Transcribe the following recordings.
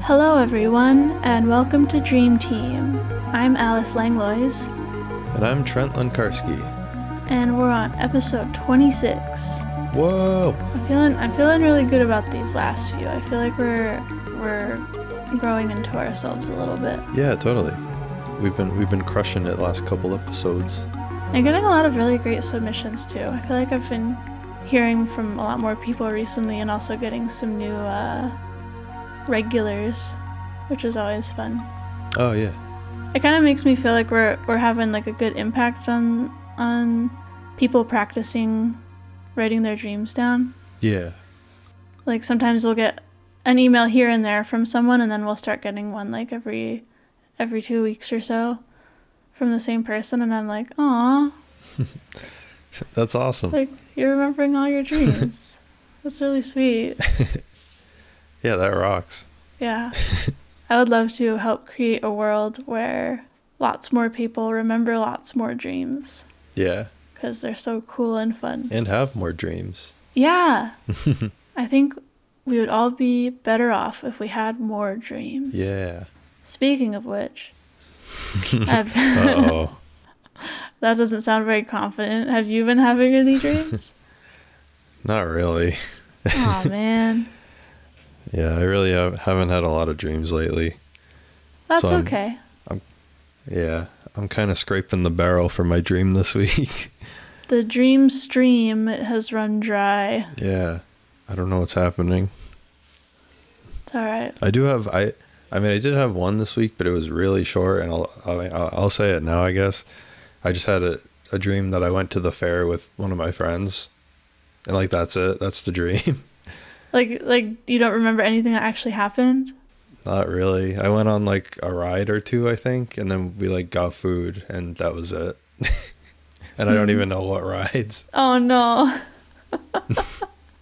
Hello everyone, and welcome to Dream Team. I'm Alice Langlois. And I'm Trent Lenkarski. And we're on episode 26. Whoa! I'm feeling really good about these last few. I feel like we're growing into ourselves a little bit. Yeah, totally. We've been crushing it last couple episodes. And getting a lot of really great submissions too. I feel like I've been hearing from a lot more people recently, and also getting some new regulars, which is always fun. Oh yeah. It kind of makes me feel like we're having like a good impact on people practicing writing their dreams down. Yeah. Like sometimes we'll get an email here and there from someone, and then we'll start getting one like every 2 weeks or so from the same person, and I'm like, aw. That's awesome. Like, you're remembering all your dreams. That's really sweet. Yeah, that rocks. Yeah. I would love to help create a world where lots more people remember lots more dreams. Yeah. Because they're so cool and fun. And have more dreams. Yeah. I think we would all be better off if we had more dreams. Yeah. Speaking of which, Uh-oh. That doesn't sound very confident. Have you been having any dreams? Not really. Aw, man. Yeah, I really haven't had a lot of dreams lately. That's So okay. I'm kind of scraping the barrel for my dream this week. The dream stream has run dry. Yeah. I don't know what's happening. It's all right. I did have one this week, but it was really short, and I'll say it now, I guess. I just had a dream that I went to the fair with one of my friends, and like that's it. That's the dream. Like you don't remember anything that actually happened? Not really. I went on like a ride or two, I think, and then we like got food, and that was it. And I don't even know what rides. Oh no.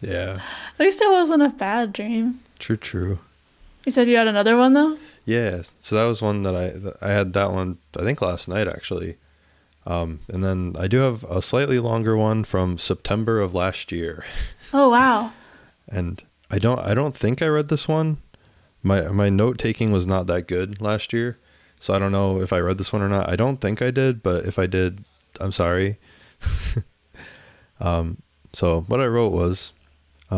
Yeah. At least it wasn't a bad dream. True. You said you had another one though? Yeah. So that was one that I had that one, I think last night actually. And then I do have a slightly longer one from September of last year. Oh wow. And I don't think I read this one. My note taking was not that good last year, so I don't know if I read this one or not. I don't think I did, but if I did, I'm sorry. So what I wrote was,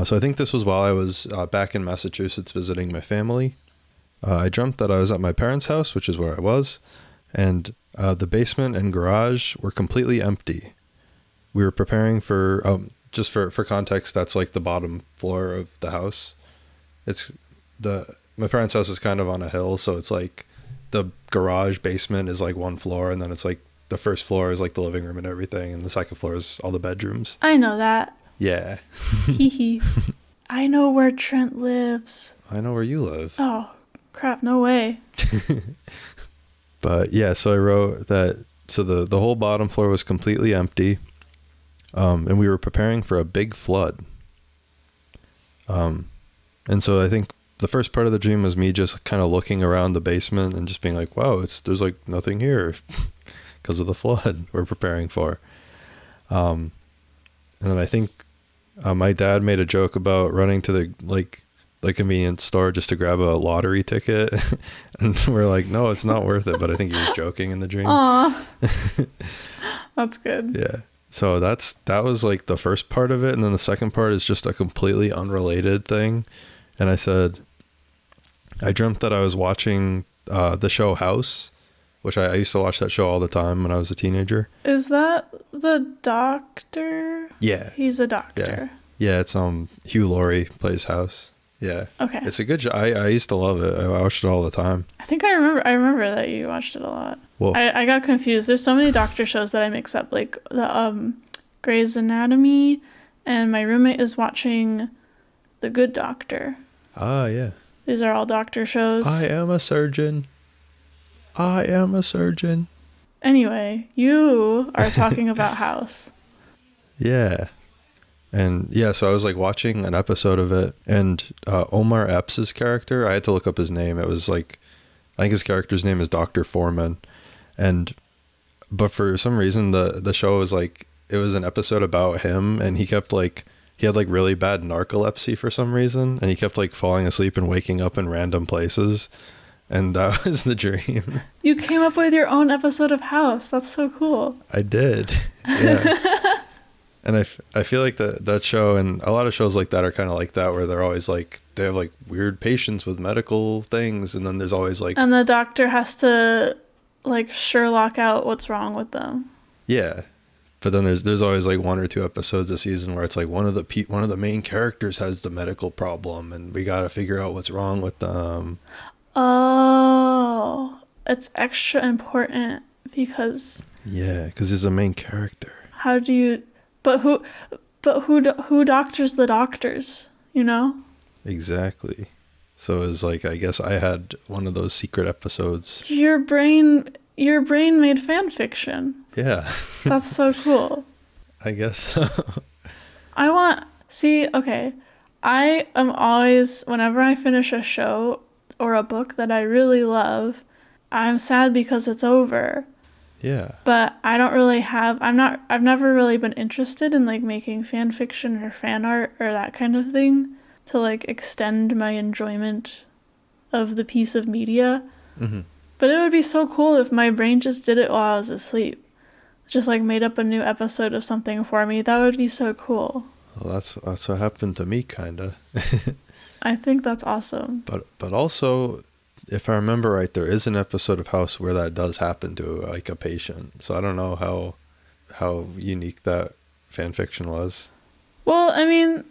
so I think this was while I was back in Massachusetts visiting my family. I dreamt that I was at my parents' house, which is where I was, and the basement and garage were completely empty. We were preparing for, just for context, that's like the bottom floor of the house. My parents' house is kind of on a hill, so it's like the garage basement is like one floor, and then it's like the first floor is like the living room and everything, and the second floor is all the bedrooms. I know that. Yeah. Hee. I know where Trent lives. I know where you live. Oh, crap, no way. But yeah, so I wrote that, so the whole bottom floor was completely empty. And we were preparing for a big flood. And so I think the first part of the dream was me just kind of looking around the basement and just being like, wow, there's like nothing here because of the flood we're preparing for. And then I think my dad made a joke about running to the convenience store just to grab a lottery ticket. And we're like, no, it's not worth it. But I think he was joking in the dream. Aw. That's good. Yeah. So that was like the first part of it. And then the second part is just a completely unrelated thing. And I said, I dreamt that I was watching the show House, which I used to watch that show all the time when I was a teenager. Is that the doctor? Yeah. He's a doctor. Yeah, it's Hugh Laurie plays House. Yeah. Okay. It's a good show. I used to love it. I watched it all the time. I think I remember that you watched it a lot. Well, I got confused. There's so many doctor shows that I mix up, like the Grey's Anatomy, and my roommate is watching The Good Doctor. Ah, yeah. These are all doctor shows. I am a surgeon. Anyway, you are talking about House. Yeah. And yeah, so I was like watching an episode of it, and Omar Epps' character, I had to look up his name. It was like, I think his character's name is Dr. Foreman. But for some reason, the show was like, it was an episode about him, and he kept like he had like really bad narcolepsy for some reason, and he kept like falling asleep and waking up in random places, and that was the dream. You came up with your own episode of House. That's so cool. I did. Yeah. And I feel like that show and a lot of shows like that are kind of like that, where they're always like, they have like weird patients with medical things, and then there's always like, and the doctor has to like Sherlock out what's wrong with them. Yeah. But then there's always like 1 or 2 episodes a season where it's like one of the main characters has the medical problem, and we got to figure out what's wrong with them. Oh, it's extra important because. Yeah, because he's a main character. How do you? But who doctors the doctors? You know. Exactly. So it was like, I guess I had one of those secret episodes. Your brain made fan fiction. Yeah. That's so cool. I guess so. Okay. I am always, whenever I finish a show or a book that I really love, I'm sad because it's over. Yeah. But I don't really I've never really been interested in like making fan fiction or fan art or that kind of thing to like extend my enjoyment of the piece of media. Mm-hmm. But it would be so cool if my brain just did it while I was asleep. Just like made up a new episode of something for me. That would be so cool. Well, that's what happened to me, kinda. I think that's awesome. But also, if I remember right, there is an episode of House where that does happen to like a patient. So I don't know how unique that fan fiction was. Well, I mean,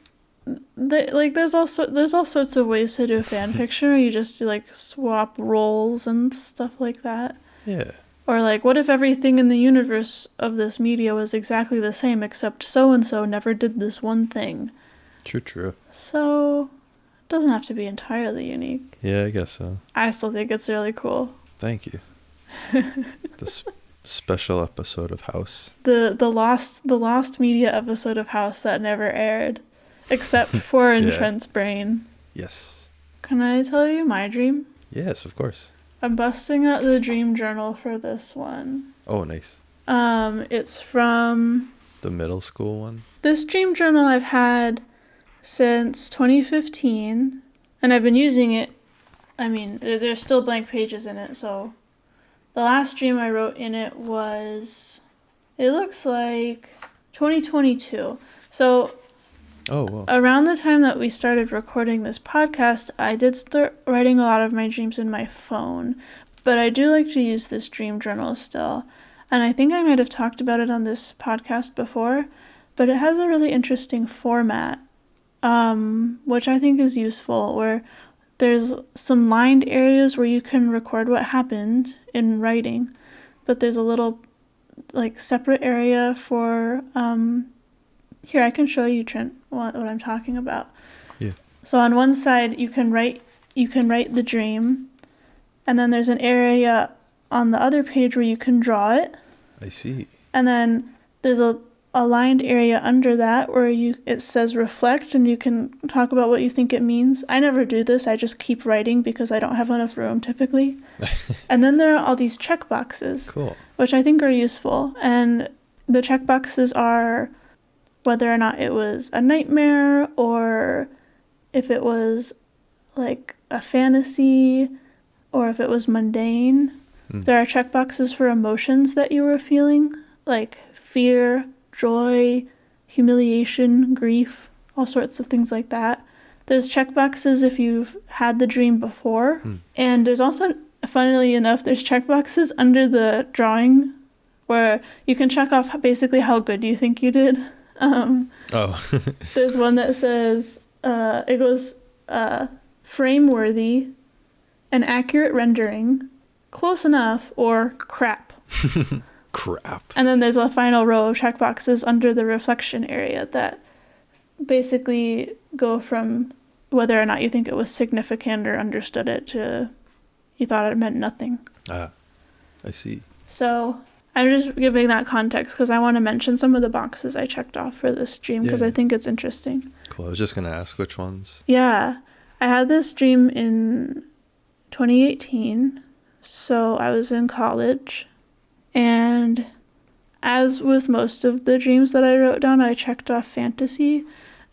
there's all sorts of ways to do fan fiction where you just do like swap roles and stuff like that. Yeah. Or like, what if everything in the universe of this media was exactly the same except so and so never did this one thing? True. So it doesn't have to be entirely unique. Yeah, I guess so. I still think it's really cool. Thank you. This special episode of House. The lost media episode of House that never aired, except for in Trent's brain. Yes. Can I tell you my dream? Yes, of course. I'm busting out the dream journal for this one. Oh, nice. It's from the middle school one. This dream journal I've had since 2015, and I've been using it. I mean, there's still blank pages in it, so the last dream I wrote in it was, it looks like 2022. So oh, wow. Around the time that we started recording this podcast, I did start writing a lot of my dreams in my phone, but I do like to use this dream journal still. And I think I might have talked about it on this podcast before, but it has a really interesting format, which I think is useful, where there's some lined areas where you can record what happened in writing, but there's a little like separate area for here, I can show you, Trent, what I'm talking about. Yeah. So on one side you can write the dream, and then there's an area on the other page where you can draw it. I see. And then there's a lined area under that where it says reflect, and you can talk about what you think it means. I never do this. I just keep writing because I don't have enough room typically. And then there are all these check boxes. Cool. Which I think are useful. And the check boxes are whether or not it was a nightmare or if it was like a fantasy or if it was mundane. There are check boxes for emotions that you were feeling, like fear, joy, humiliation, grief, all sorts of things like that. There's check boxes if you've had the dream before. And there's also, funnily enough, there's check boxes under the drawing where you can check off basically how good you think you did. There's one that says, it goes, frame-worthy, an accurate rendering, close enough, or crap. Crap. And then there's a final row of checkboxes under the reflection area that basically go from whether or not you think it was significant or understood it to you thought it meant nothing. I see. So I'm just giving that context because I want to mention some of the boxes I checked off for this dream because I think it's interesting. Cool. I was just going to ask which ones. Yeah. I had this dream in 2018. So I was in college. And as with most of the dreams that I wrote down, I checked off fantasy.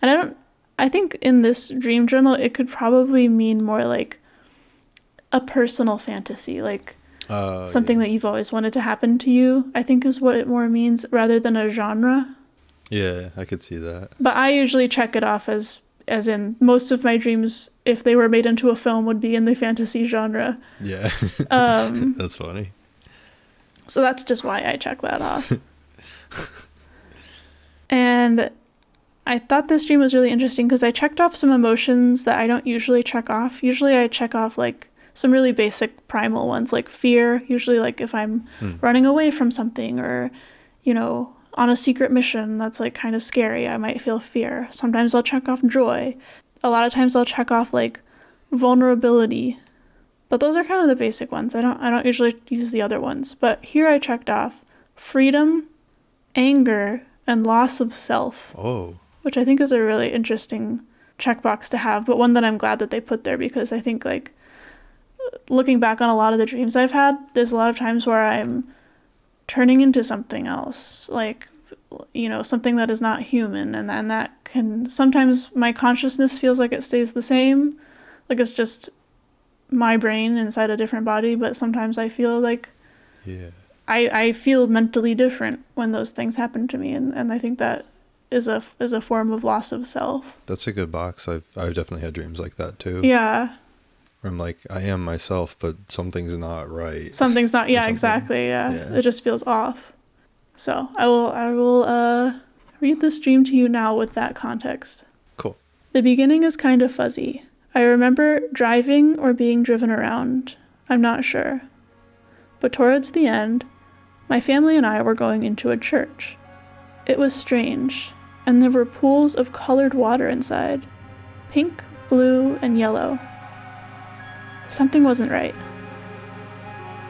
And I think in this dream journal, it could probably mean more like a personal fantasy, like something that you've always wanted to happen to you, I think is what it more means, rather than a genre. Yeah, I could see that. But I usually check it off as in most of my dreams, if they were made into a film, would be in the fantasy genre. Yeah. That's funny. So that's just why I check that off. And I thought this dream was really interesting because I checked off some emotions that I don't usually check off. Usually I check off like some really basic primal ones, like fear, usually like if I'm running away from something, or, you know, on a secret mission that's like kind of scary, I might feel fear. Sometimes I'll check off joy. A lot of times I'll check off like vulnerability. But those are kind of the basic ones. I don't usually use the other ones. But here I checked off freedom, anger, and loss of self. Oh. Which I think is a really interesting checkbox to have, but one that I'm glad that they put there, because I think like looking back on a lot of the dreams I've had, there's a lot of times where I'm turning into something else, like, you know, something that is not human, and that can sometimes my consciousness feels like it stays the same, like it's just my brain inside a different body, but sometimes I feel like I feel mentally different when those things happen to me, and I think that is a form of loss of self. That's a good box. I've definitely had dreams like that too. Yeah. I'm like, I am myself, but something's not right. Something's not, yeah, exactly, yeah. It just feels off. So I will read this dream to you now with that context. Cool. The beginning is kind of fuzzy. I remember driving or being driven around. I'm not sure. But towards the end, my family and I were going into a church. It was strange, and there were pools of colored water inside. Pink, blue, and yellow. Something wasn't right.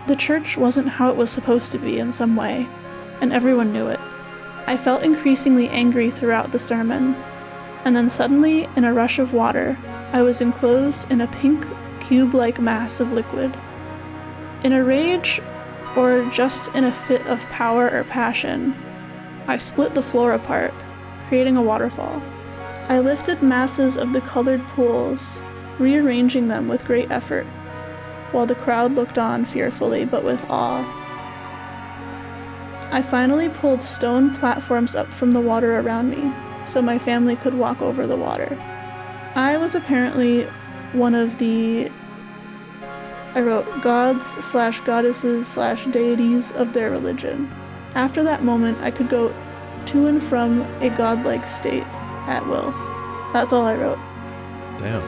The church wasn't how it was supposed to be in some way, and everyone knew it. I felt increasingly angry throughout the sermon, and then suddenly, in a rush of water, I was enclosed in a pink, cube-like mass of liquid. In a rage, or just in a fit of power or passion, I split the floor apart, creating a waterfall. I lifted masses of the colored pools, rearranging them with great effort, while the crowd looked on fearfully but with awe. I finally pulled stone platforms up from the water around me, so my family could walk over the water. I was apparently one of the, I wrote, gods/goddesses/deities of their religion. After that moment, I could go to and from a godlike state at will. That's all I wrote. Damn.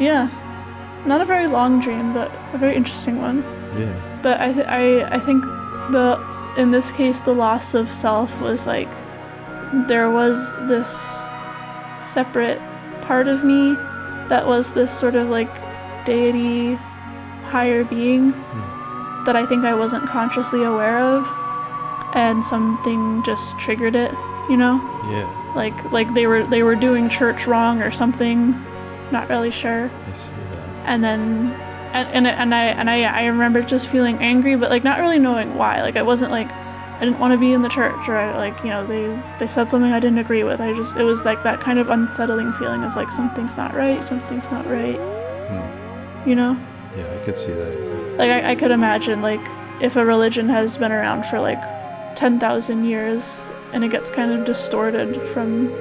Yeah. Not a very long dream, but a very interesting one. Yeah. But I think in this case, the loss of self was like, there was this separate part of me that was this sort of like deity, higher being that I think I wasn't consciously aware of, and something just triggered it, you know? Yeah. Like they were doing church wrong or something, not really sure. I see that. And then I remember just feeling angry, but like not really knowing why. Like I wasn't like, I didn't want to be in the church, or they said something I didn't agree with. It was like that kind of unsettling feeling of like something's not right. You know? Yeah, I could see that. Like I could imagine like if a religion has been around for like 10,000 years and it gets kind of distorted from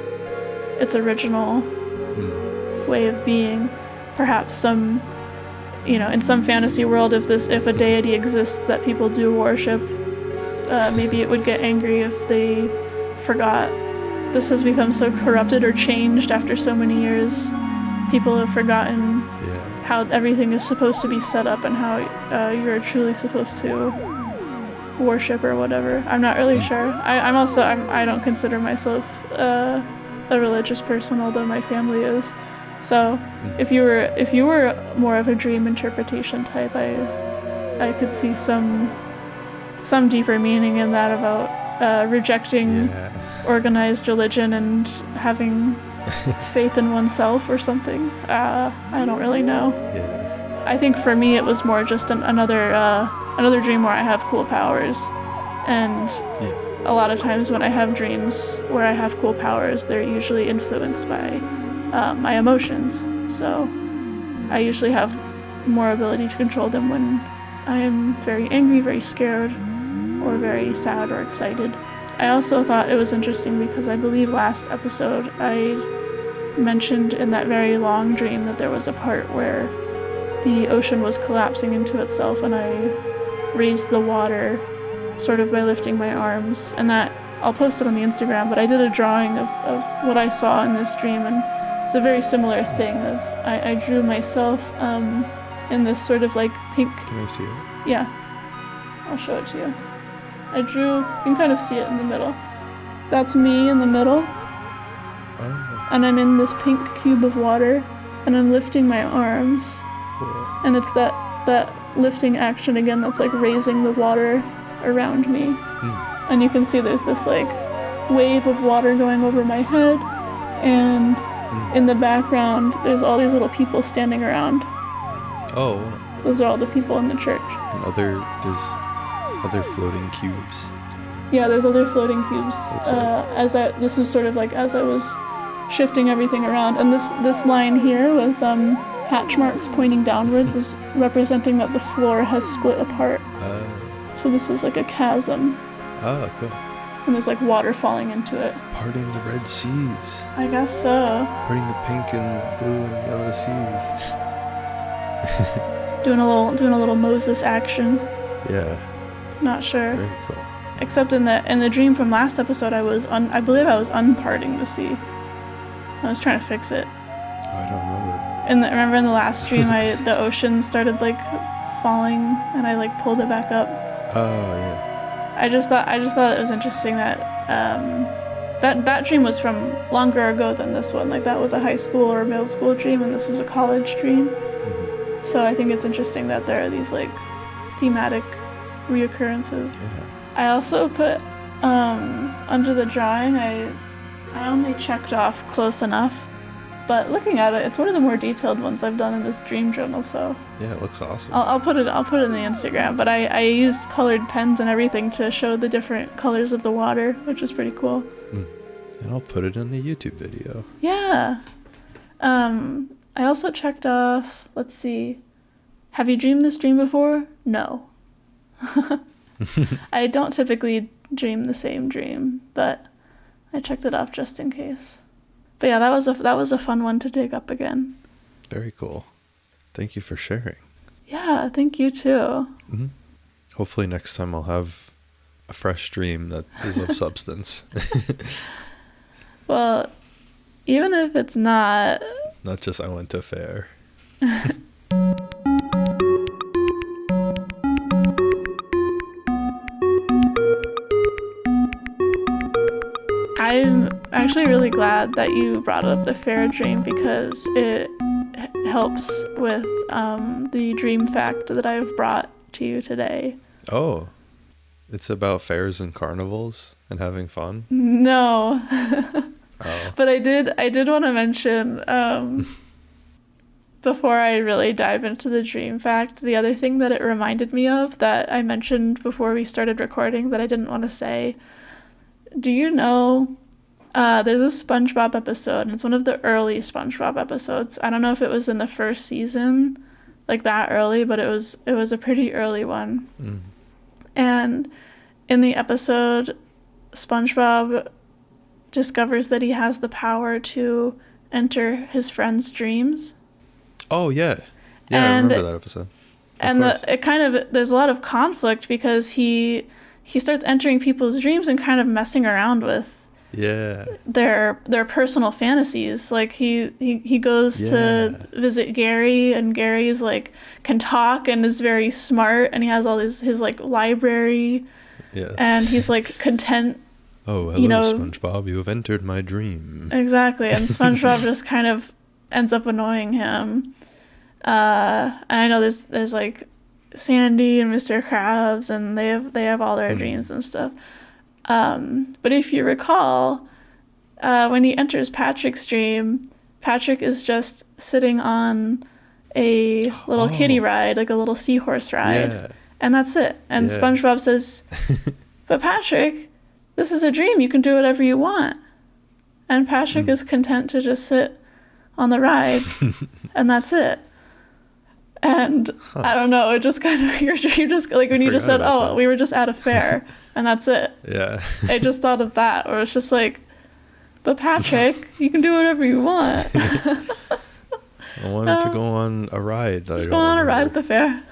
its original way of being, perhaps some, you know, in some fantasy world, if a deity exists that people do worship, maybe it would get angry if they forgot. This has become so corrupted or changed after so many years. People have forgotten how everything is supposed to be set up and how you're truly supposed to worship or whatever. I'm not really sure. I don't consider myself a religious person, although my family is. So if you were more of a dream interpretation type, I could see some deeper meaning in that about rejecting organized religion and having faith in oneself or something. I don't really know. Yeah. I think for me it was more just another dream where I have cool powers, and a lot of times when I have dreams where I have cool powers, they're usually influenced by my emotions. So I usually have more ability to control them when I am very angry, very scared, or very sad or excited. I also thought it was interesting because I believe last episode I mentioned in that very long dream that there was a part where the ocean was collapsing into itself and I raised the water sort of by lifting my arms, and that I'll post it on the Instagram, but I did a drawing of what I saw in this dream, and it's a very similar thing of I drew myself in this sort of like pink. Can I see it? Yeah, I'll show it to you. I drew, you can kind of see it in the middle. That's me in the middle. Oh. And I'm in this pink cube of water, and I'm lifting my arms. Cool. And it's that lifting action again that's like raising the water around me. And you can see there's this like wave of water going over my head, and in the background there's all these little people standing around. Oh. Those are all the people in the church. And there's other floating cubes. Yeah, there's other floating cubes. This was sort of like as I was shifting everything around, and this line here with hatch marks pointing downwards is representing that the floor has split apart. So this is like a chasm. Oh, cool. And there's like water falling into it. Parting the Red Seas. I guess so. Parting the pink and blue and yellow seas. doing a little Moses action. Yeah. Not sure. Very cool. Except in the dream from last episode, I believe I was unparting the sea. I was trying to fix it. Oh, I don't remember. Remember in the last dream, the ocean started like falling, and I like pulled it back up. Oh yeah. I just thought it was interesting that that dream was from longer ago than this one. Like that was a high school or middle school dream, and this was a college dream. Mm-hmm. So I think it's interesting that there are these like thematic reoccurrences. Yeah. I also put under the drawing, I only checked off close enough, but looking at it, it's one of the more detailed ones I've done in this dream journal. So yeah, it looks awesome. I'll put it in the Instagram. But I used colored pens and everything to show the different colors of the water, which is pretty cool. And I'll put it in the YouTube video. Yeah. I also checked off. Let's see. Have you dreamed this dream before? No. I don't typically dream the same dream, but I checked it off just in case. But yeah, that was a fun one to dig up again. Very cool. Thank you for sharing. Yeah, thank you too. Mm-hmm. Hopefully next time I'll have a fresh dream that is of substance. Well, even if it's not just I went to a fair. I'm actually really glad that you brought up the fair dream because it helps with the dream fact that I've brought to you today. Oh, it's about fairs and carnivals and having fun? No. Oh. But I did want to mention, before I really dive into the dream fact, the other thing that it reminded me of that I mentioned before we started recording that I didn't want to say. Do you know, there's a SpongeBob episode, and it's one of the early SpongeBob episodes. I don't know if it was in the first season, like that early, but it was a pretty early one. Mm. And in the episode, SpongeBob discovers that he has the power to enter his friends' dreams. Oh, yeah. Yeah, I remember that episode. There's a lot of conflict because he starts entering people's dreams and kind of messing around with their personal fantasies. Like he goes to visit Gary, and Gary's like can talk and is very smart, and he has all his like library. Yes. And he's like content. Oh, hello, SpongeBob, you have entered my dream. Exactly. And SpongeBob just kind of ends up annoying him. And I know there's like Sandy and Mr. Krabs, and they have all their dreams and stuff. But if you recall, when he enters Patrick's dream, Patrick is just sitting on a little kiddie ride, like a little seahorse ride. Yeah. And that's it. And SpongeBob says, but Patrick, this is a dream. You can do whatever you want. And Patrick is content to just sit on the ride, and that's it. And I don't know, it just kind of, you're just like when you just said, oh, we were just at a fair, and that's it. Yeah. I just thought of that, or it's just like, but Patrick, you can do whatever you want. I wanted to go on a ride. Just go on a ride at the fair.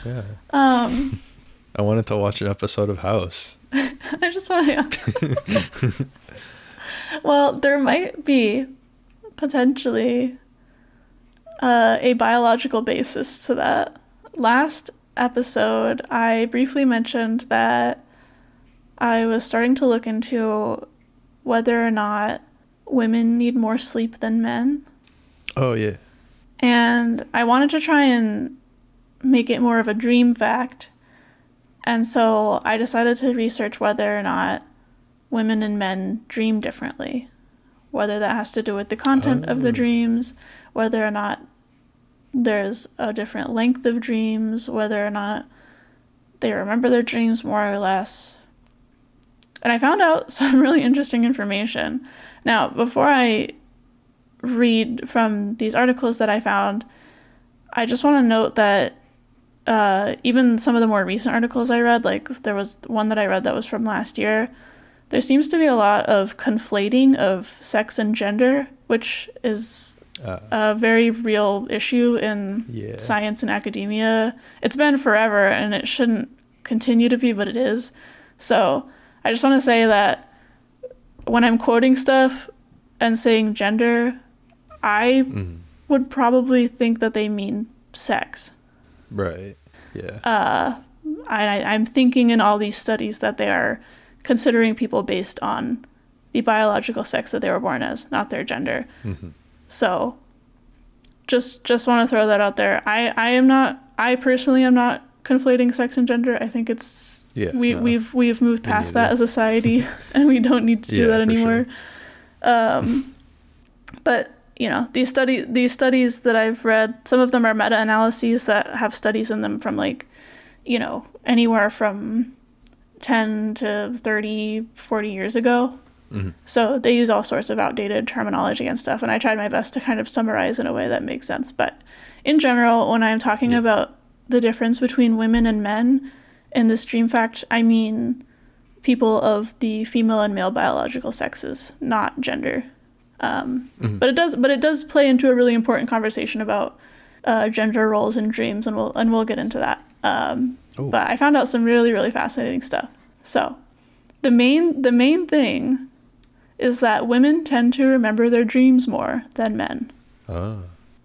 Yeah. I wanted to watch an episode of House. I just want to. Well, there might be potentially a biological basis to that. Last episode, I briefly mentioned that I was starting to look into whether or not women need more sleep than men. Oh, yeah. And I wanted to try and make it more of a dream fact. And so I decided to research whether or not women and men dream differently. Whether that has to do with the content of the dreams, whether or not there's a different length of dreams, whether or not they remember their dreams more or less. And I found out some really interesting information. Now, before I read from these articles that I found, I just want to note that even some of the more recent articles I read, like there was one that I read that was from last year, there seems to be a lot of conflating of sex and gender, which is a very real issue in science and academia. It's been forever, and it shouldn't continue to be, but it is. So I just want to say that when I'm quoting stuff and saying gender, I would probably think that they mean sex. Right. Yeah. I'm thinking in all these studies that they are considering people based on the biological sex that they were born as, not their gender. So just want to throw that out there. I personally am not conflating sex and gender. I think it's we've moved past that as a society, and we don't need to do that anymore. Sure. But you know, these studies that I've read, some of them are meta-analyses that have studies in them from like, you know, anywhere from 10 to 30, 40 years ago. So they use all sorts of outdated terminology and stuff, and I tried my best to kind of summarize in a way that makes sense. But in general, when I'm talking about the difference between women and men in this dream fact, I mean people of the female and male biological sexes, not gender. But it does play into a really important conversation about gender roles in dreams, and we'll get into that. But I found out some really, really fascinating stuff. So the main thing is that women tend to remember their dreams more than men.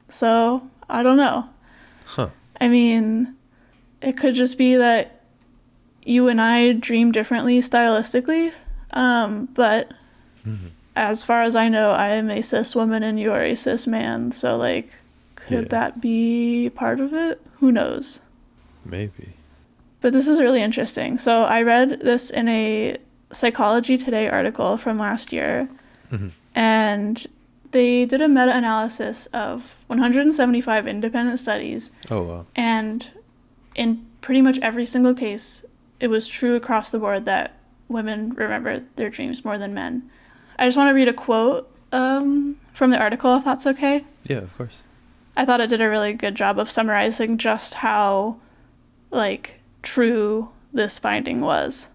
So I don't know. I mean, it could just be that you and I dream differently stylistically, but as far as I know, I am a cis woman and you are a cis man, so like, could that be part of it? Who knows? Maybe. But this is really interesting. So I read this in a Psychology Today article from last year, and they did a meta-analysis of 175 independent studies. Oh, wow. And in pretty much every single case, it was true across the board that women remember their dreams more than men. I just want to read a quote from the article, if that's okay. Yeah, of course. I thought it did a really good job of summarizing just how, like, true this finding was.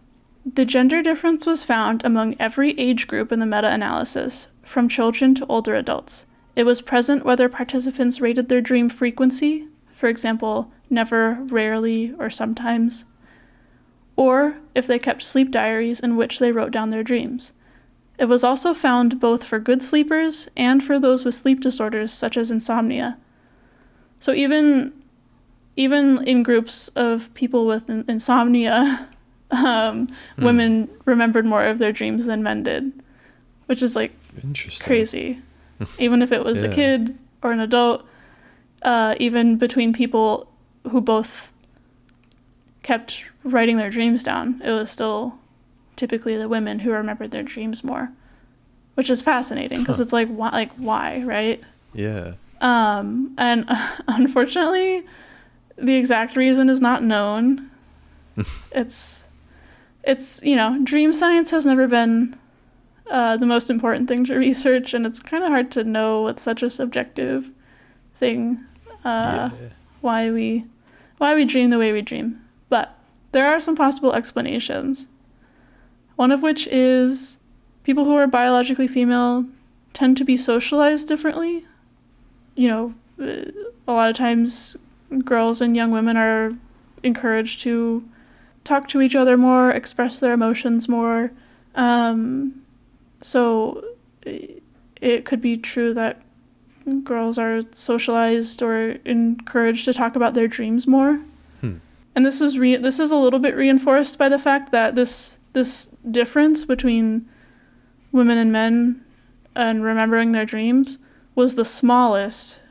The gender difference was found among every age group in the meta-analysis, from children to older adults. It was present whether participants rated their dream frequency, for example, never, rarely, or sometimes, or if they kept sleep diaries in which they wrote down their dreams. It was also found both for good sleepers and for those with sleep disorders such as insomnia. So even in groups of people with insomnia, women remembered more of their dreams than men did, which is like crazy. Even if it was a kid or an adult, even between people who both kept writing their dreams down, it was still typically the women who remembered their dreams more, which is fascinating because it's like why, right? Yeah. And unfortunately, the exact reason is not known. It's it's, you know, dream science has never been the most important thing to research, and it's kind of hard to know with such a subjective thing why we dream the way we dream. But there are some possible explanations. One of which is people who are biologically female tend to be socialized differently. You know, a lot of times girls and young women are encouraged to talk to each other more, express their emotions more. So it could be true that girls are socialized or encouraged to talk about their dreams more. And this is a little bit reinforced by the fact that this difference between women and men and remembering their dreams was the smallest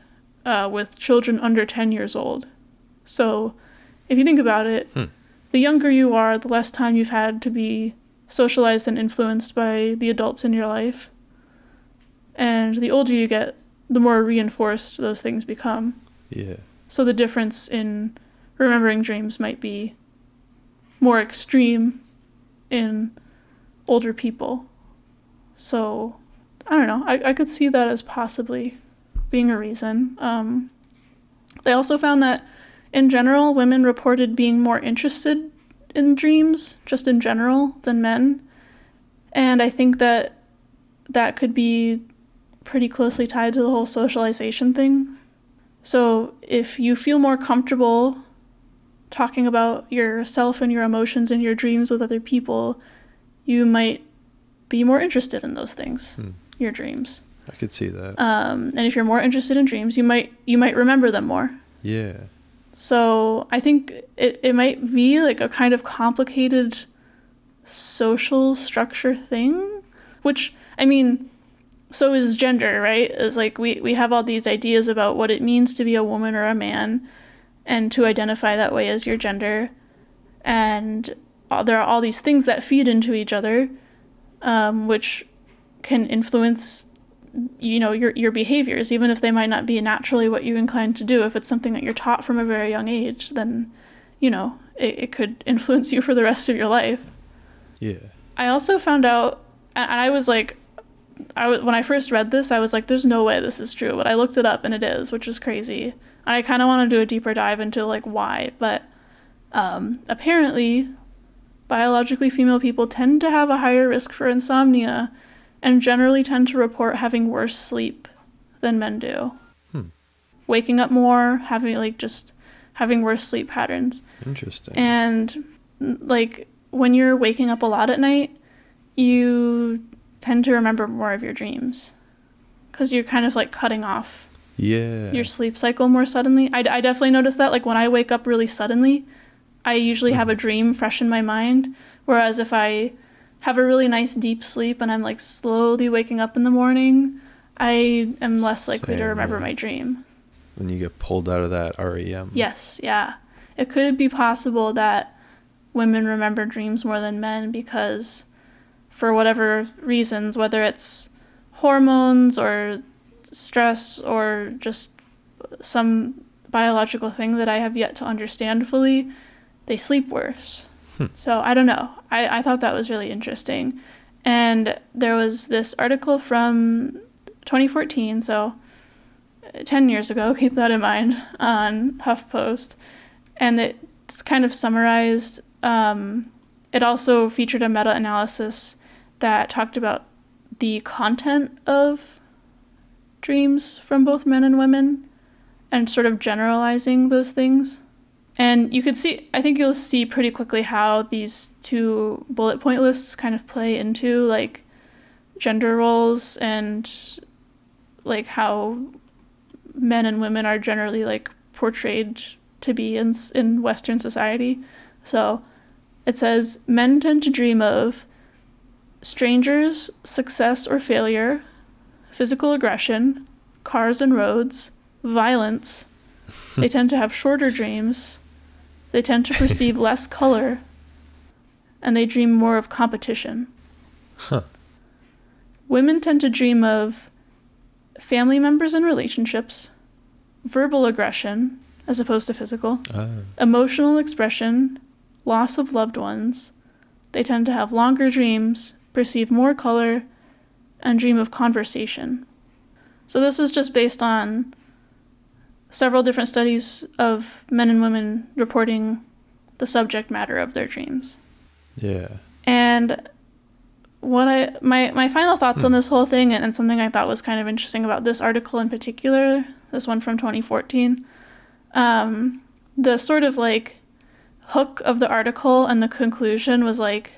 with children under 10 years old. So if you think about it, the younger you are, the less time you've had to be socialized and influenced by the adults in your life. And the older you get, the more reinforced those things become. Yeah. So the difference in remembering dreams might be more extreme in older people. So, I don't know. I could see that as possibly being a reason. They also found that, in general, women reported being more interested in dreams, just in general, than men. And I think that could be pretty closely tied to the whole socialization thing. So if you feel more comfortable talking about yourself and your emotions and your dreams with other people, you might be more interested in those things, your dreams. I could see that. And if you're more interested in dreams, you might remember them more. Yeah. So I think it might be like a kind of complicated social structure thing, which, I mean, so is gender, right? Is like we have all these ideas about what it means to be a woman or a man and to identify that way as your gender. And there are all these things that feed into each other, which can influence, you know, your behaviors, even if they might not be naturally what you incline to do. If it's something that you're taught from a very young age, then, you know, it could influence you for the rest of your life. Yeah. I also found out, and I was like, when I first read this, I was like, there's no way this is true. But I looked it up and it is, which is crazy. And I kind of want to do a deeper dive into like why. But apparently, biologically female people tend to have a higher risk for insomnia and generally tend to report having worse sleep than men do. Waking up more, having worse sleep patterns. Interesting. And like when you're waking up a lot at night, you tend to remember more of your dreams because you're kind of like cutting off your sleep cycle more suddenly. I definitely noticed that, like when I wake up really suddenly, I usually have a dream fresh in my mind, whereas if I have a really nice deep sleep and I'm like slowly waking up in the morning, I am less likely to remember my dream. When you get pulled out of that REM. Yes, yeah. It could be possible that women remember dreams more than men because for whatever reasons, whether it's hormones or stress or just some biological thing that I have yet to understand fully, they sleep worse. So I don't know. I thought that was really interesting. And there was this article from 2014, so 10 years ago, keep that in mind, on HuffPost. And it's kind of summarized. It also featured a meta-analysis that talked about the content of dreams from both men and women and sort of generalizing those things. And you could see, I think you'll see pretty quickly how these two bullet point lists kind of play into like gender roles and like how men and women are generally like portrayed to be in Western society. So it says men tend to dream of strangers, success or failure, physical aggression, cars and roads, violence. They tend to have shorter dreams. They tend to perceive less color. And they dream more of competition. Women tend to dream of family members and relationships, verbal aggression, as opposed to physical, emotional expression, loss of loved ones, They tend to have longer dreams, perceive more color, and dream of conversation. So this is just based on several different studies of men and women reporting the subject matter of their dreams. Yeah. And my final thoughts on this whole thing, and something I thought was kind of interesting about this article in particular, this one from 2014, the sort of like hook of the article and the conclusion was like,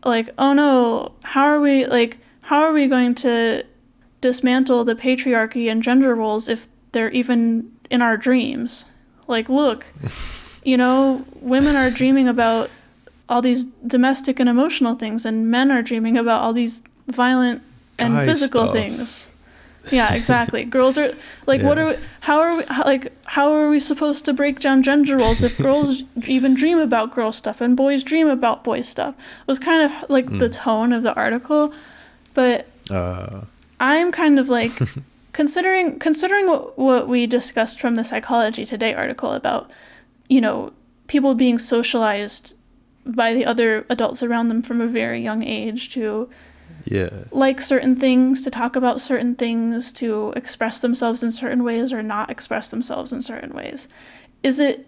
oh no, how are we going to dismantle the patriarchy and gender roles if they're even in our dreams? Like, look, women are dreaming about all these domestic and emotional things, and men are dreaming about all these violent and physical things. Yeah, exactly. Girls are like, how are we supposed to break down gender roles if girls even dream about girl stuff and boys dream about boy stuff? It was kind of like the tone of the article, but I'm kind of like considering what we discussed from the Psychology Today article about, people being socialized by the other adults around them from a very young age to like certain things, to talk about certain things, to express themselves in certain ways or not express themselves in certain ways. Is it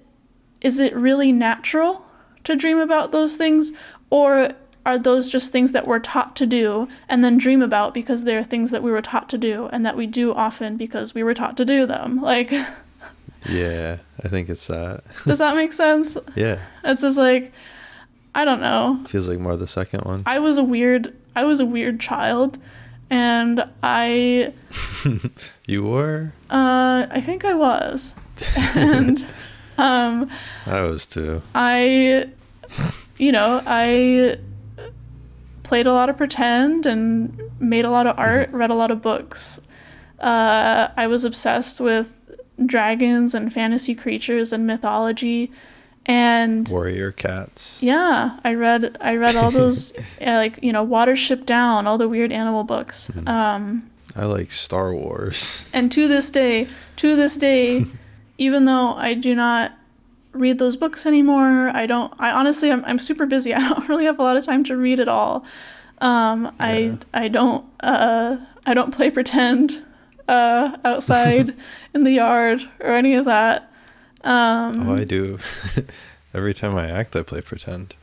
really natural to dream about those things, or are those just things that we're taught to do and then dream about because they're things that we were taught to do and that we do often because we were taught to do them? Like, yeah, I think it's that. Does that make sense? Yeah. It's just like, I don't know. Feels like more the second one. I was a weird child, and I... You were? I think I was. And, I was too. I played a lot of pretend and made a lot of art, read a lot of books. I was obsessed with dragons and fantasy creatures and mythology. And warrior cats. Yeah, I read all those Watership Down, all the weird animal books. I like Star Wars. And to this day, even though I do not read those books anymore, I'm super busy. I don't really have a lot of time to read at all. I don't play pretend outside in the yard or any of that. I do. Every time I act, I play pretend.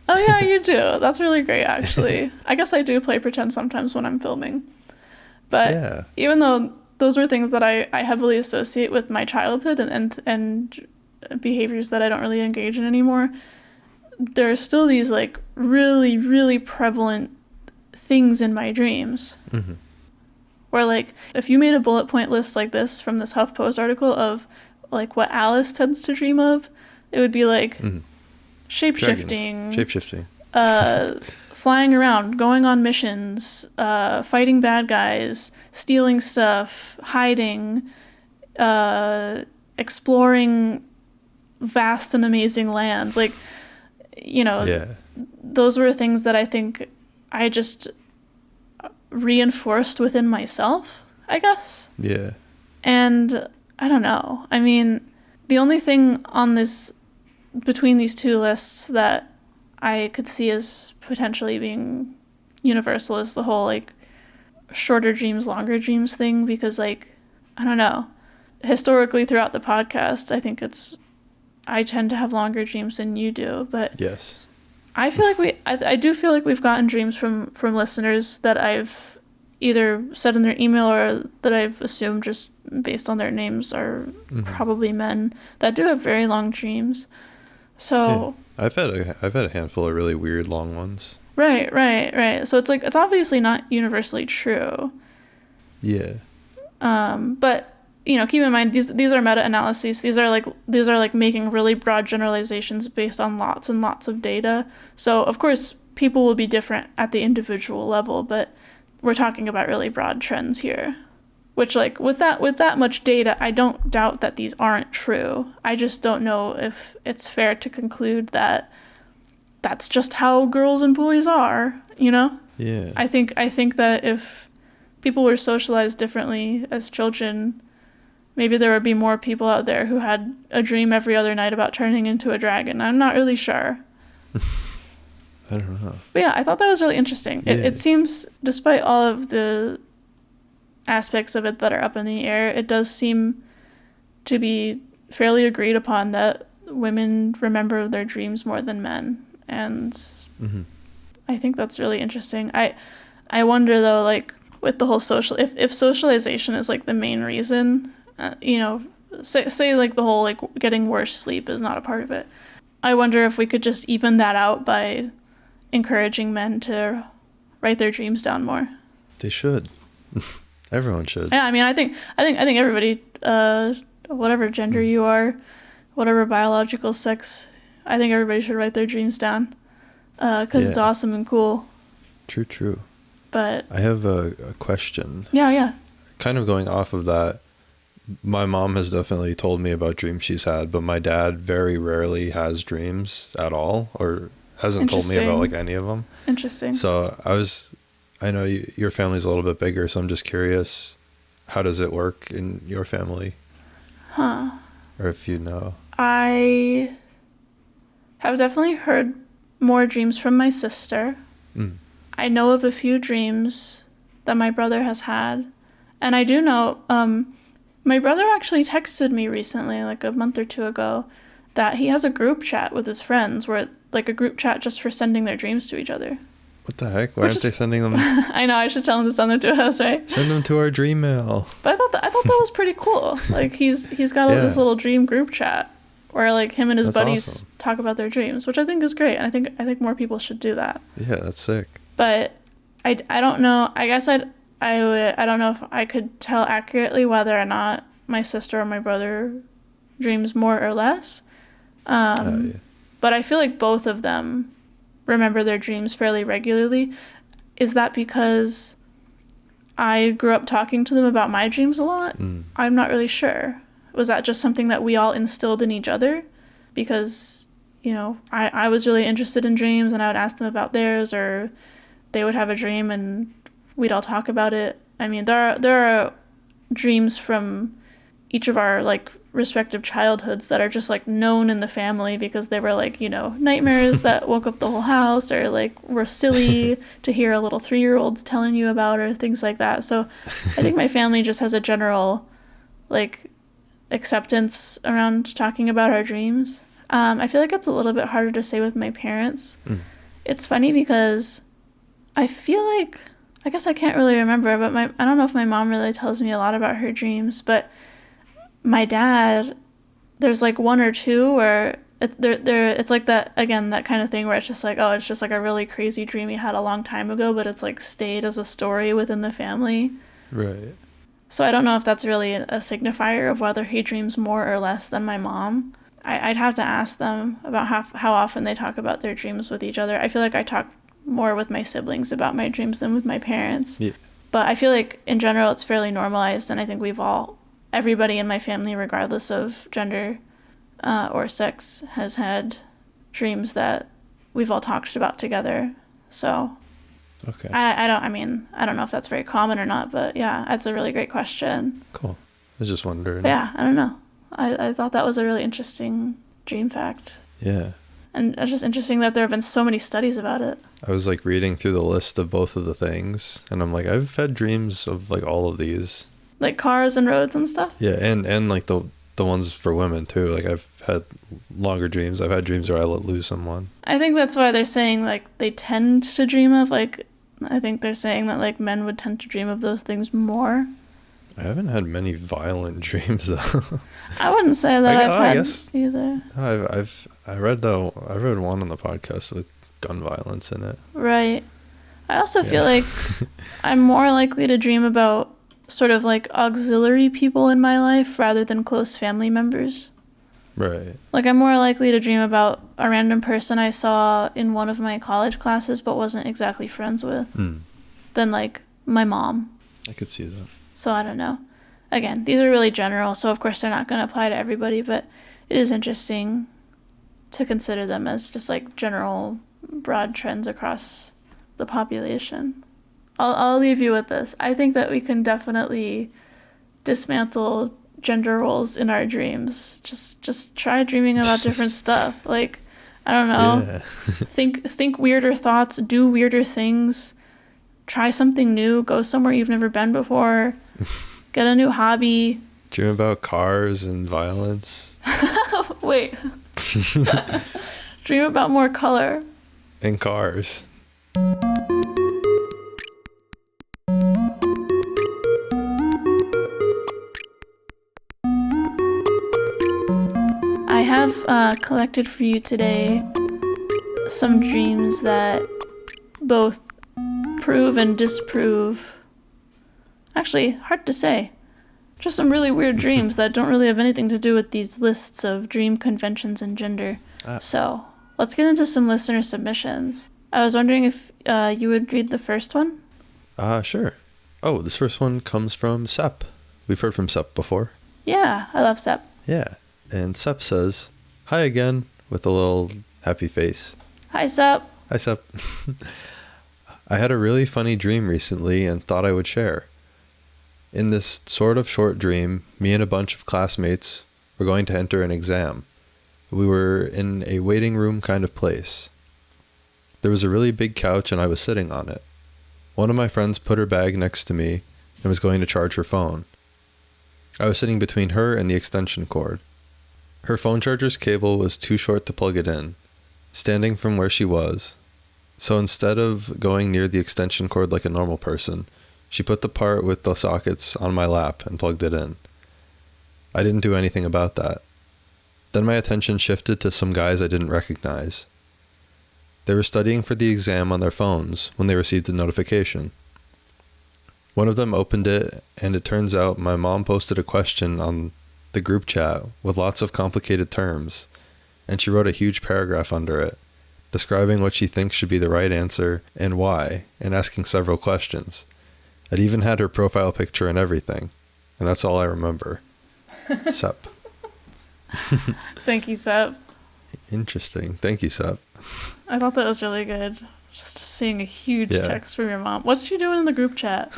Oh yeah, you do. That's really great, actually. I guess I do play pretend sometimes when I'm filming. But even though those were things that I heavily associate with my childhood and behaviors that I don't really engage in anymore, there are still these like really, really prevalent things in my dreams. Mm-hmm. Where like, if you made a bullet point list like this from this HuffPost article of like what Alice tends to dream of, it would be like shapeshifting, flying around, going on missions, fighting bad guys, stealing stuff, hiding, exploring vast and amazing lands. Like, those were things that I think I just reinforced within myself, I guess. Yeah. And I don't know. I mean, the only thing between these two lists that I could see as potentially being universal is the whole like shorter dreams, longer dreams thing, because like, I don't know, historically throughout the podcast, I tend to have longer dreams than you do, but yes, I feel like I do feel like we've gotten dreams from listeners that I've either said in their email or that I've assumed just based on their names are probably men that do have very long dreams. So yeah. I've had a handful of really weird long ones. Right. So it's like, it's obviously not universally true. Yeah. But keep in mind these are meta-analyses. These are like making really broad generalizations based on lots and lots of data. So of course people will be different at the individual level, but we're talking about really broad trends here, which like with that much data, I don't doubt that these aren't true. I just don't know if it's fair to conclude that that's just how girls and boys are, Yeah. I think that if people were socialized differently as children, maybe there would be more people out there who had a dream every other night about turning into a dragon. I'm not really sure. I don't know. But yeah, I thought that was really interesting. Yeah. It seems, despite all of the aspects of it that are up in the air, it does seem to be fairly agreed upon that women remember their dreams more than men. And I think that's really interesting. I wonder, though, like, with the whole if socialization is, like, the main reason, you know, say, like, the whole, like, getting worse sleep is not a part of it. I wonder if we could just even that out by encouraging men to write their dreams down more. They should. Everyone should. Yeah, I mean, I think everybody, whatever gender you are, whatever biological sex, I think everybody should write their dreams down, because it's awesome and cool. True. But I have a question. Yeah. Kind of going off of that, my mom has definitely told me about dreams she's had, but my dad very rarely has dreams at all, or hasn't told me about, like, any of them. Interesting. So I know your family's a little bit bigger, so I'm just curious, how does it work in your family? Huh. Or if you know. I have definitely heard more dreams from my sister. I know of a few dreams that my brother has had. And I do know, my brother actually texted me recently, like a month or two ago, that he has a group chat with his friends, where, like, a group chat just for sending their dreams to each other. What the heck? Why aren't they sending them? I know, I should tell him to send them to us, right? Send them to our dream mail. But I thought that was pretty cool. Like, he's got this little dream group chat where, like, him and his buddies talk about their dreams, which I think is great. And I think more people should do that. Yeah, that's sick. But I don't know. I guess I don't know if I could tell accurately whether or not my sister or my brother dreams more or less. But I feel like both of them remember their dreams fairly regularly. Is that because I grew up talking to them about my dreams a lot? I'm not really sure. Was that just something that we all instilled in each other? Because, you know, I was really interested in dreams, and I would ask them about theirs, or they would have a dream and we'd all talk about it. I mean, there are dreams from each of our, like, respective childhoods that are just, like, known in the family because they were, like, you know, nightmares that woke up the whole house, or, like, were silly to hear a little 3-year-old telling you about, or things like that. So I think my family just has a general, like, acceptance around talking about our dreams. I feel like it's a little bit harder to say with my parents. It's funny because I feel like, I guess I can't really remember, but I don't know if my mom really tells me a lot about her dreams, but my dad, there's, like, one or two where it's like that, again, that kind of thing where it's just like, oh, it's just like a really crazy dream he had a long time ago, but it's, like, stayed as a story within the family. Right. So I don't know if that's really a signifier of whether he dreams more or less than my mom. I'd have to ask them about how often they talk about their dreams with each other. I feel like I talk more with my siblings about my dreams than with my parents. Yeah. But I feel like in general it's fairly normalized, and I think everybody in my family, regardless of gender or sex, has had dreams that we've all talked about together. So okay. I don't know if that's very common or not, but yeah, that's a really great question. Cool. I was just wondering. But yeah, I don't know. I thought that was a really interesting dream fact. Yeah. And it's just interesting that there have been so many studies about it. I was, like, reading through the list of both of the things, and I'm like, I've had dreams of, like, all of these. Like cars and roads and stuff? Yeah, and like the ones for women too. Like, I've had longer dreams. I've had dreams where I lose someone. I think that's why they're saying, like, they tend to dream of, like, I think they're saying that, like, men would tend to dream of those things more. I haven't had many violent dreams though. I wouldn't say that I've had either. I read one on the podcast with gun violence in it. Right. I also feel like I'm more likely to dream about sort of, like, auxiliary people in my life rather than close family members. Right. Like, I'm more likely to dream about a random person I saw in one of my college classes but wasn't exactly friends with than, like, my mom. I could see that. So I don't know. Again, these are really general, so of course they're not going to apply to everybody, but it is interesting to consider them as just, like, general broad trends across the population. I'll leave you with this. I think that we can definitely dismantle gender roles in our dreams. Just try dreaming about different stuff. Like, I don't know. Yeah. Think weirder thoughts, do weirder things, try something new, go somewhere you've never been before, get a new hobby. Dream about cars and violence. Wait. Dream about more color. And cars. I have collected for you today some dreams that both prove and disprove. Actually, hard to say. Just some really weird dreams that don't really have anything to do with these lists of dream conventions and gender. So, let's get into some listener submissions. I was wondering if you would read the first one? Sure. Oh, this first one comes from Sep. We've heard from Sep before. Yeah, I love Sep. Yeah. And Sep says, "Hi again," with a little happy face. Hi, Sep. Hi, Sep. I had a really funny dream recently and thought I would share. In this sort of short dream, me and a bunch of classmates were going to enter an exam. We were in a waiting room kind of place. There was a really big couch and I was sitting on it. One of my friends put her bag next to me and was going to charge her phone. I was sitting between her and the extension cord. Her phone charger's cable was too short to plug it in, standing from where she was. So instead of going near the extension cord like a normal person, she put the part with the sockets on my lap and plugged it in. I didn't do anything about that. Then my attention shifted to some guys I didn't recognize. They were studying for the exam on their phones when they received a notification. One of them opened it, and it turns out my mom posted a question on the group chat with lots of complicated terms, and she wrote a huge paragraph under it, describing what she thinks should be the right answer and why, and asking several questions. It even had her profile picture and everything, and that's all I remember. Sep. Thank you, Sep. Interesting. Thank you, Sep. I thought that was really good. Just seeing a huge text from your mom. What's she doing in the group chat?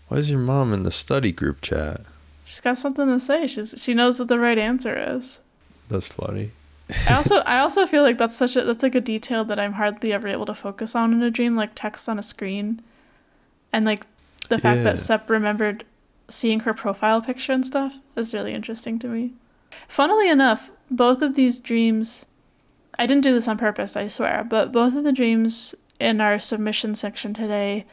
Why is your mom in the study group chat? She's got something to say. She knows what the right answer is. That's funny. I also feel like that's like a detail that I'm hardly ever able to focus on in a dream, like text on a screen. And like the fact that Sep remembered seeing her profile picture and stuff is really interesting to me. Funnily enough, both of these dreams, I didn't do this on purpose, I swear, but both of the dreams in our submission section today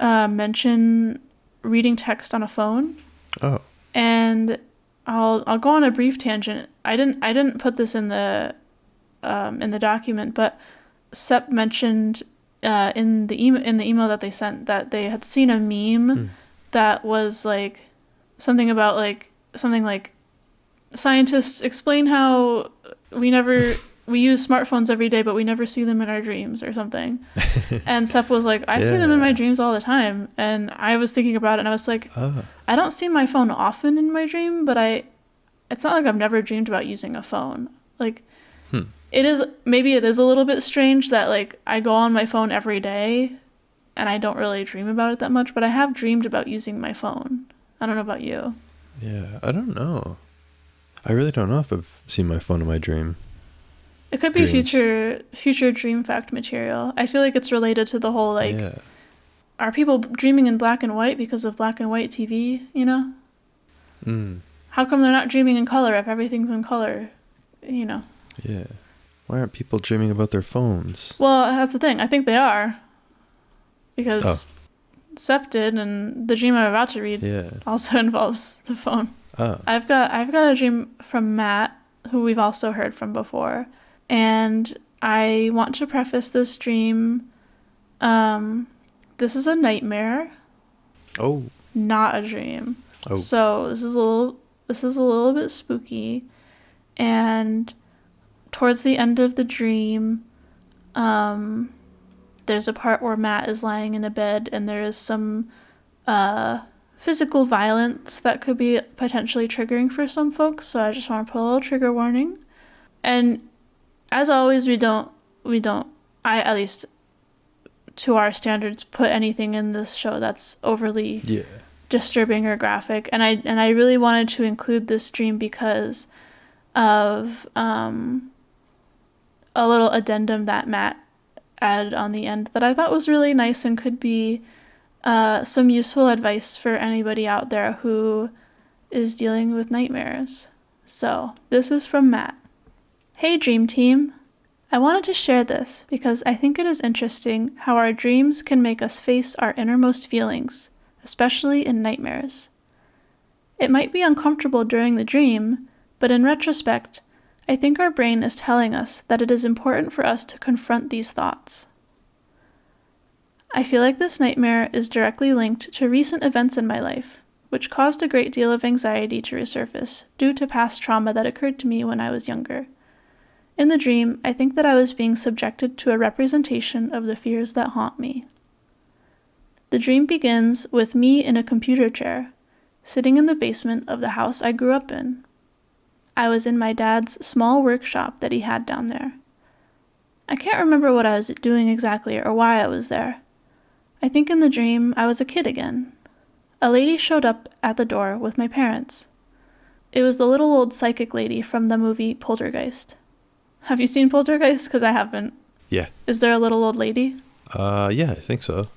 mention reading text on a phone. Oh. And I'll go on a brief tangent. I didn't put this in the document, but Sep mentioned in the email that they sent that they had seen a meme that was like something like scientists explain how we use smartphones every day, but we never see them in our dreams or something. And Sep was like, I see them in my dreams all the time. And I was thinking about it and I was like, I don't see my phone often in my dream, but it's not like I've never dreamed about using a phone. Like, maybe it is a little bit strange that like I go on my phone every day and I don't really dream about it that much, but I have dreamed about using my phone. I don't know about you. Yeah, I don't know. I really don't know if I've seen my phone in my dream. It could be future dream fact material. I feel like it's related to the whole like, are people dreaming in black and white because of black and white TV, you know? How come they're not dreaming in color if everything's in color, you know? Yeah. Why aren't people dreaming about their phones? Well, that's the thing. I think they are. Because Sep did, and the dream I'm about to read also involves the phone. Oh. I've got a dream from Matt, who we've also heard from before. And I want to preface this dream. This is a nightmare. Oh. Not a dream. Oh. So this is a little bit spooky. And towards the end of the dream, there's a part where Matt is lying in a bed and there is some physical violence that could be potentially triggering for some folks. So I just want to put a little trigger warning. And as always, we don't, I at least to our standards, put anything in this show that's overly disturbing or graphic. And I really wanted to include this dream because of a little addendum that Matt added on the end that I thought was really nice and could be some useful advice for anybody out there who is dealing with nightmares. So, this is from Matt. Hey Dream Team! I wanted to share this because I think it is interesting how our dreams can make us face our innermost feelings, especially in nightmares. It might be uncomfortable during the dream, but in retrospect, I think our brain is telling us that it is important for us to confront these thoughts. I feel like this nightmare is directly linked to recent events in my life, which caused a great deal of anxiety to resurface due to past trauma that occurred to me when I was younger. In the dream, I think that I was being subjected to a representation of the fears that haunt me. The dream begins with me in a computer chair, sitting in the basement of the house I grew up in. I was in my dad's small workshop that he had down there. I can't remember what I was doing exactly or why I was there. I think in the dream I was a kid again. A lady showed up at the door with my parents. It was the little old psychic lady from the movie Poltergeist. Have you seen Poltergeist? Because I haven't. Yeah. Is there a little old lady? Yeah, I think so.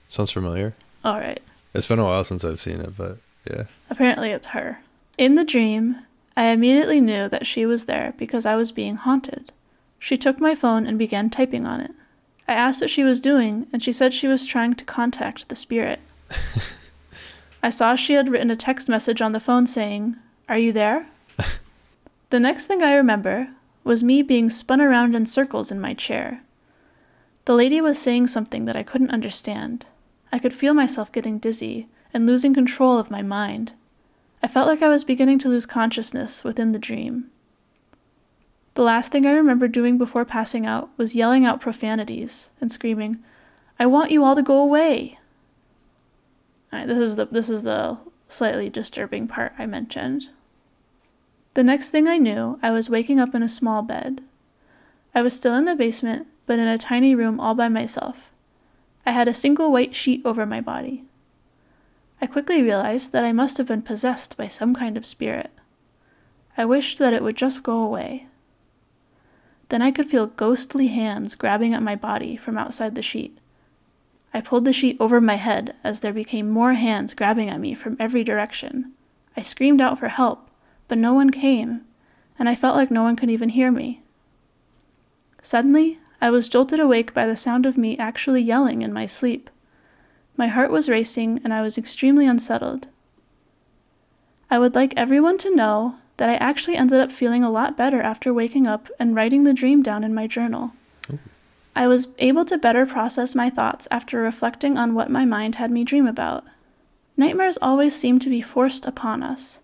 Sounds familiar. All right. It's been a while since I've seen it, but yeah. Apparently it's her. In the dream, I immediately knew that she was there because I was being haunted. She took my phone and began typing on it. I asked what she was doing, and she said she was trying to contact the spirit. I saw she had written a text message on the phone saying, "Are you there?" The next thing I remember was me being spun around in circles in my chair. The lady was saying something that I couldn't understand. I could feel myself getting dizzy and losing control of my mind. I felt like I was beginning to lose consciousness within the dream. The last thing I remember doing before passing out was yelling out profanities and screaming, "I want you all to go away!" All right, this is the slightly disturbing part I mentioned. The next thing I knew, I was waking up in a small bed. I was still in the basement, but in a tiny room all by myself. I had a single white sheet over my body. I quickly realized that I must have been possessed by some kind of spirit. I wished that it would just go away. Then I could feel ghostly hands grabbing at my body from outside the sheet. I pulled the sheet over my head as there became more hands grabbing at me from every direction. I screamed out for help, but no one came, and I felt like no one could even hear me. Suddenly, I was jolted awake by the sound of me actually yelling in my sleep. My heart was racing, and I was extremely unsettled. I would like everyone to know that I actually ended up feeling a lot better after waking up and writing the dream down in my journal. I was able to better process my thoughts after reflecting on what my mind had me dream about. Nightmares always seem to be forced upon us.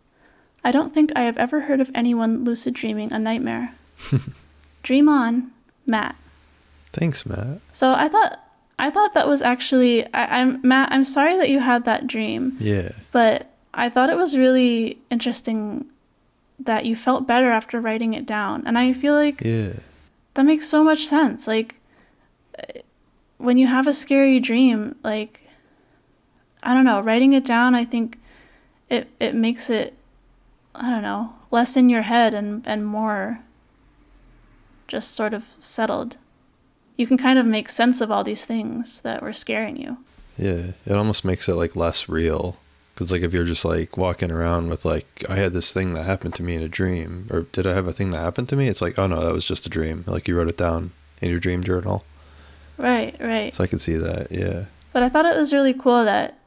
I don't think I have ever heard of anyone lucid dreaming a nightmare. Dream on, Matt. Thanks, Matt. So I thought that was actually, Matt, I'm sorry that you had that dream. Yeah. But I thought it was really interesting that you felt better after writing it down. And I feel like that makes so much sense. Like, when you have a scary dream, like, I don't know, writing it down, I think it makes it, I don't know, less in your head and more just sort of settled. You can kind of make sense of all these things that were scaring you. Yeah, it almost makes it like less real. Because like if you're just like walking around with like, I had this thing that happened to me in a dream, or did I have a thing that happened to me? It's like, oh no, that was just a dream. Like you wrote it down in your dream journal. Right. So I could see that, yeah. But I thought it was really cool that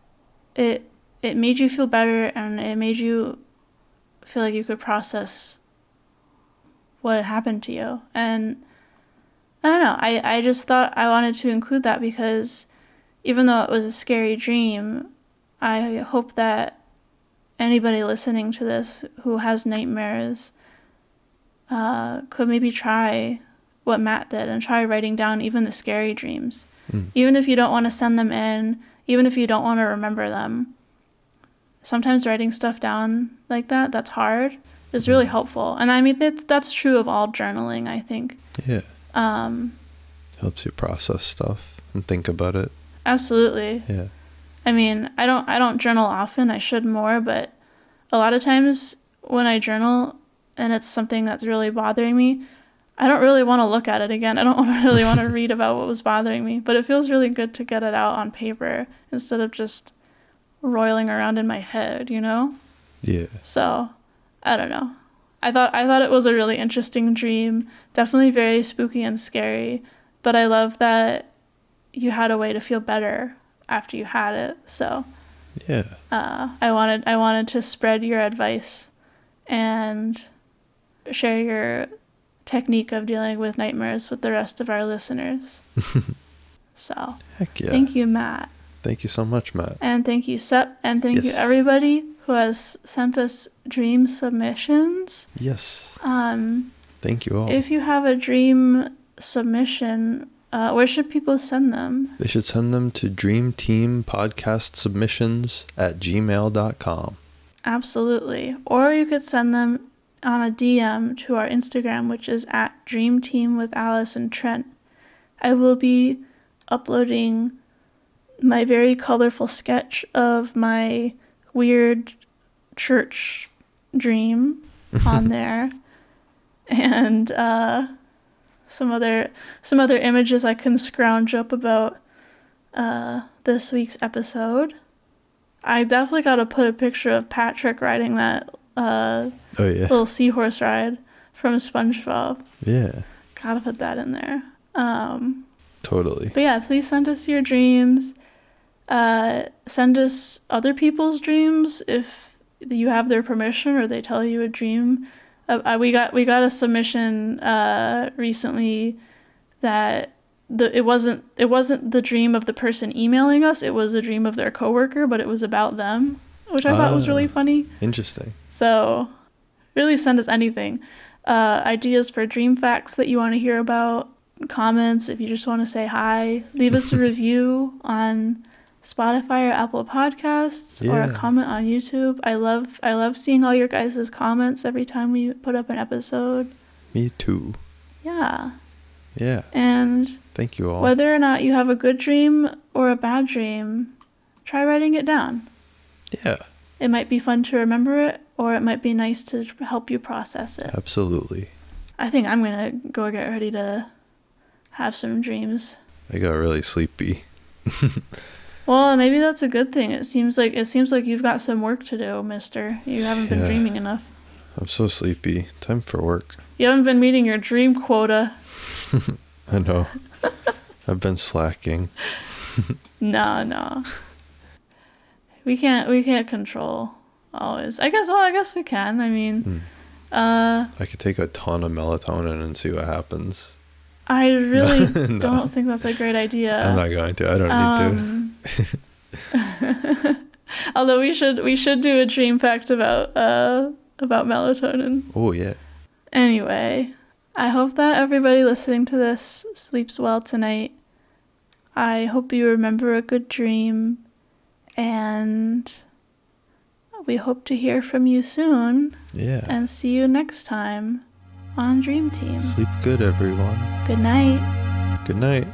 it made you feel better and it made you feel like you could process what had happened to you. And I don't know, I just thought I wanted to include that because even though it was a scary dream, I hope that anybody listening to this who has nightmares could maybe try what Matt did and try writing down even the scary dreams. Even if you don't want to send them in, even if you don't want to remember them, sometimes writing stuff down like that's hard, is really helpful. And I mean, that's true of all journaling, I think. Yeah. Helps you process stuff and think about it. Absolutely. Yeah. I mean, I don't journal often. I should more, but a lot of times when I journal and it's something that's really bothering me, I don't really want to look at it again. I don't really want to read about what was bothering me, but it feels really good to get it out on paper instead of just roiling around in my head, you know? Yeah. So, I don't know. I thought it was a really interesting dream. Definitely very spooky and scary, but I love that you had a way to feel better after you had it. So, yeah. I wanted to spread your advice and share your technique of dealing with nightmares with the rest of our listeners. So, heck yeah. Thank you, Matt. Thank you so much, Matt. And thank you, Sep. And thank you, everybody who has sent us dream submissions. Yes. Thank you all. If you have a dream submission, where should people send them? They should send them to dreamteampodcastsubmissions@gmail.com. Absolutely. Or you could send them on a DM to our Instagram, which is @dreamteamwithalice and Trent. I will be uploading my very colorful sketch of my weird church dream on there, and some other images I can scrounge up about this week's episode. I definitely got to put a picture of Patrick riding that little seahorse ride from SpongeBob. Yeah. Gotta put that in there. Totally. But yeah, please send us your dreams. Send us other people's dreams if you have their permission or they tell you a dream. We got a submission recently that it wasn't the dream of the person emailing us. It was a dream of their coworker, but it was about them, which I thought was really funny. Interesting. So, really send us anything. Ideas for dream facts that you want to hear about. Comments if you just want to say hi. Leave us a review on Spotify or Apple Podcasts, or a comment on YouTube. I love seeing all your guys' comments every time we put up an episode. Me too. Yeah. Yeah. And thank you all. Whether or not you have a good dream or a bad dream, try writing it down. Yeah. It might be fun to remember it, or it might be nice to help you process it. Absolutely. I think I'm gonna go get ready to have some dreams. I got really sleepy. Well, maybe that's a good thing. It seems like you've got some work to do, mister. You haven't been dreaming enough. I'm so sleepy. Time for work. You haven't been meeting your dream quota. I know. I've been slacking. No. We can't control always. I guess we can. I mean, I could take a ton of melatonin and see what happens. I really don't think that's a great idea. I'm not going to. I don't need to. Although we should do a dream fact about melatonin. Oh yeah. Anyway, I hope that everybody listening to this sleeps well tonight. I hope you remember a good dream, and we hope to hear from you soon. Yeah. And see you next time on Dream Team. Sleep good, everyone. Good night. Good night.